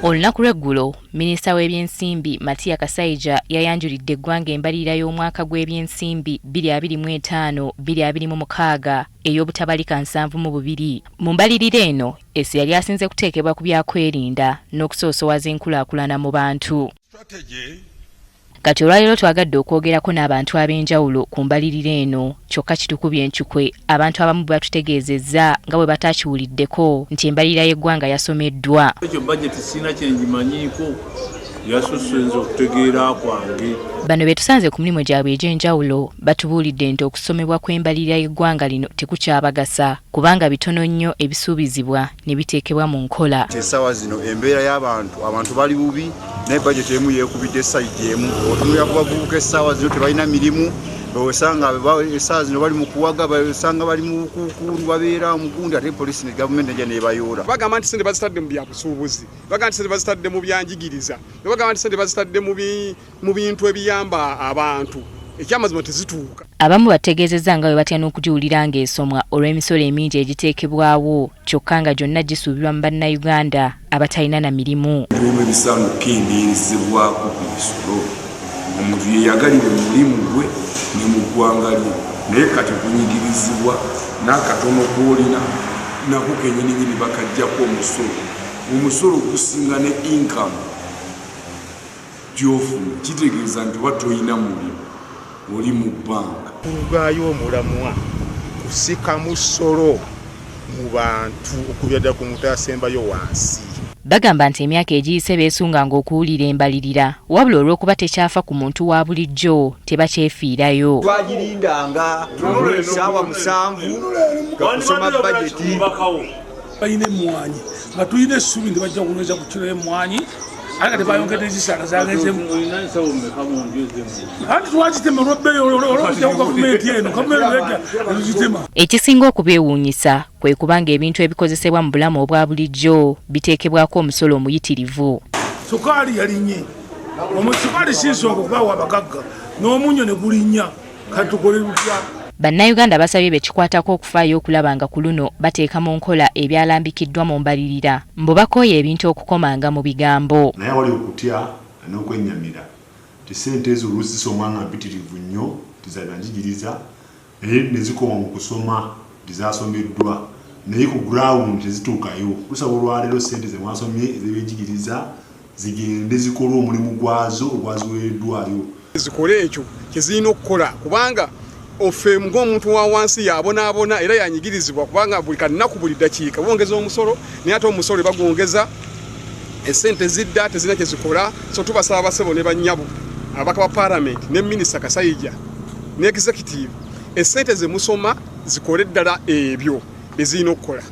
Olunaku lw'eggulo, Minisita w'ebyensimbi Matia Kasaija yayanjulidde eggwanga embalirira y'omwaka gw'ebyensimbi 2025-2026 ey'obutabalika 72. Mu mbalirira eno, essira lyasinze kuteekebwa ku byakwerinda n'okusoosowaza enkulaakulana mu bantu. Kati olwaleero twagadde okwogerako n'abantu ab'enjawulo ku mbalirira eno, kyokka kitukubye encukwe abantu abamu batutegeezezza nga bwe batakiwuliddeko nti embalirira y'eggwanga yasomeddwa. Ekyo bajeti sina kyengimanyiiko yasosenza okutegeera kwange. Bano be tusanze ku mirimu gyabwe egy'enjawulo batubuulidde nti okusomebwa kw'embalirira y'eggwanga lino tekukyabagasa kubanga bitono nnyo ebisuubizibwa ne biteekebwa mu nkola. Essaawa zino embeera y'abantu bali bubi naye bajeti emu yeekubidde sayidi emu. Otunulira ku bavubuka essaawa zino tebalina mirimu, bwesanga essaawa zino bali mu kuwaga, bwesanga bali mu bukuukulu babeera mugundi ate poliisi ne gavumenti nejja neebayoola. Bagamba nti sente bazitadde mu byabusuubuzi, bagamba nti sente bazitadde mu byanjigiriza, bagamba nti sente bazitadde mu bintu ebiyamba abantu. Ekyamazima tezituuka. Abamu bategeezezza nga bwe batya n'okugiwulira ng'esomwa olw'emisolo emingi egiteekebwawo kyokka nga gyonna gisuubirwa mu bannayuganda abatalina na mirimu. Ebimu ebisaana okukendeerezebwako ku misolo. Omuntu yeyagalira omulimu gwe ne mu ggwanga lye naye kati okunyigirizibwa n'akatono k'olina nako kenyininyini bakajjako omusolo. Omusolo gusinga ne income gy'ofuna kitegeeza nti oba toyina mulimu oli mu bbanga. Kulugaayo omulamwa kusika musolo mu bantu okubyadda ku muntu asembayo wansi. Bagamba nti emyaka egiyise beesunganga okuwulira embalirira wabula olw'okuba tekyafa ku muntu wa bulijjo tebakyefiirayo. Twagirindanga essaawa 7 nga kusoma bajeti. Balina emmwanyi nga tulina essuubi nti bajja kunyeza ku kiro y'emmwanyi ate tebayongedde ezisaala zagezemu. Anti twagitema olw'ebbeeyi olw'okujja gavumenti eno gavumenti ezitema. Ekisinga okubeewuunyisa kwe kubanga ebintu ebikozesebwa mu bulamu obwa bulijjo biteekebwako omusolo omuyitirivu. Sukaali yalinye, omusukaali si nsonga okubaawa abagagga n'omunnyo ne gulinnya kati tukole lutya. Bannayuganda basabye bekikwatako okufaayo okulaba nga ku luno bateeka mu nkola ebyalambikiddwa mu mbalirira mbu bakooye ebintu okukomanga mu bigambo. Naye wali okutya n'okwennyamira ti ssente ezo oluusi zisomwa nga mpitirivu nnyo tizabyanjigiriza naye ne zikoma mu kusoma tizasomeddwa naye ku ground tezituukayo. Tusaba olwaleero ssente ze mwasomye ez'ebyenjigiriza zigende zikole omulimu gwazo ogwaziweereddwayo. Zikole ekyo kye zirina okukola kubanga ofe ng'omuntu wa wansi yabonaabona era yanyigirizibwa kubanga buli kanaku buli ddakiika bongeza omusolo naye ate omusolo bagwongeza essente zidda tezirina kye zikola. So tubasaba basebo ne bannyabo abaka ba paalamenti ne minisita Kasaija ne executive essente ze musoma zikole ddala ebyo bye zirina okukola.